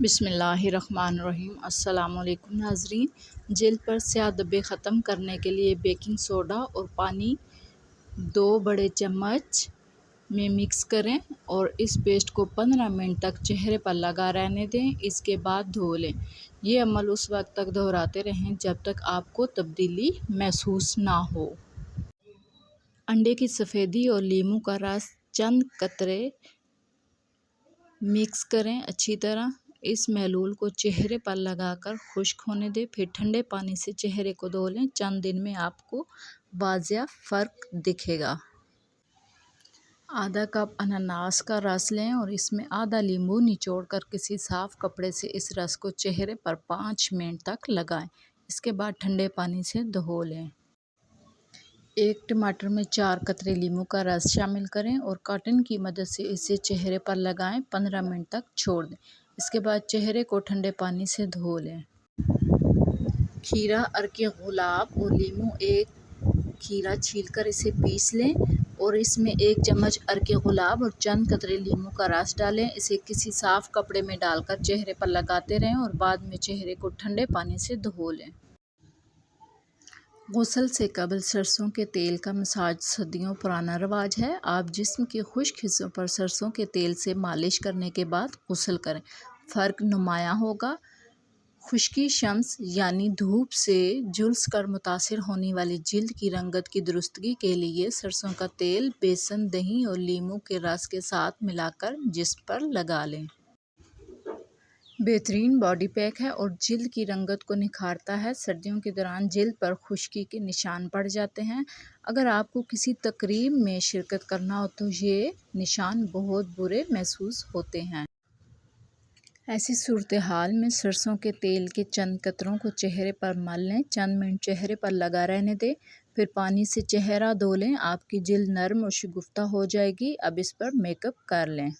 बिस्मिल्लाहिर्रहमानिर्रहीम। अस्सलामुअलैकुम नाज़रीन। जिल्द पर स्याह धब्बे ख़त्म करने के लिए बेकिंग सोडा और पानी 2 बड़े चम्मच में मिक्स करें और इस पेस्ट को 15 मिनट तक चेहरे पर लगा रहने दें। इसके बाद धो लें। ये अमल उस वक्त तक दोहराते रहें जब तक आपको तब्दीली महसूस ना हो। अंडे की सफ़ेदी और लीमू का रस चंद कतरे मिक्स करें अच्छी तरह। इस महलूल को चेहरे पर लगाकर खुश्क होने दें, फिर ठंडे पानी से चेहरे को धो लें। चंद दिन में आपको वाज़िया फ़र्क दिखेगा। आधा कप अनानास का रस लें और इसमें आधा नींबू निचोड़कर किसी साफ़ कपड़े से इस रस को चेहरे पर 5 मिनट तक लगाएं। इसके बाद ठंडे पानी से धो लें। एक टमाटर में 4 कतरे लीमू का रस शामिल करें और कॉटन की मदद से इसे चेहरे पर लगाएं। 15 मिनट तक छोड़ दें। इसके बाद चेहरे को ठंडे पानी से धो लें। खीरा, अर्के गुलाब और लीमू। एक खीरा छीलकर इसे पीस लें और इसमें 1 चम्मच अर्के गुलाब और चंद कतरे लीमू का रस डालें। इसे किसी साफ़ कपड़े में डालकर चेहरे पर लगाते रहें और बाद में चेहरे को ठंडे पानी से धो लें। गुस्ल से कबल सरसों के तेल का मसाज सदियों पुराना रवाज है। आप जिस्म के खुश्क हिस्सों पर सरसों के तेल से मालिश करने के बाद गुस्ल करें, फ़र्क नुमायां होगा। खुश्की शम्स यानी धूप से झुलस कर मुतासिर होने वाली जिल्द की रंगत की दुरुस्तगी के लिए सरसों का तेल बेसन, दही और लीमू के रस के साथ मिलाकर जिस्म पर लगा लें। बेहतरीन बॉडी पैक है और जिल्द की रंगत को निखारता है। सर्दियों के दौरान जिल्द पर खुश्की के निशान पड़ जाते हैं। अगर आपको किसी तकरीब में शिरकत करना हो तो ये निशान बहुत बुरे महसूस होते हैं। ऐसी सूरत हाल में सरसों के तेल के चंद कतरों को चेहरे पर मल लें। चंद मिनट चेहरे पर लगा रहने दें, फिर पानी से चेहरा धो लें। आपकी जिल्द नरम और शगुफ्ता हो जाएगी। अब इस पर मेकअप कर लें।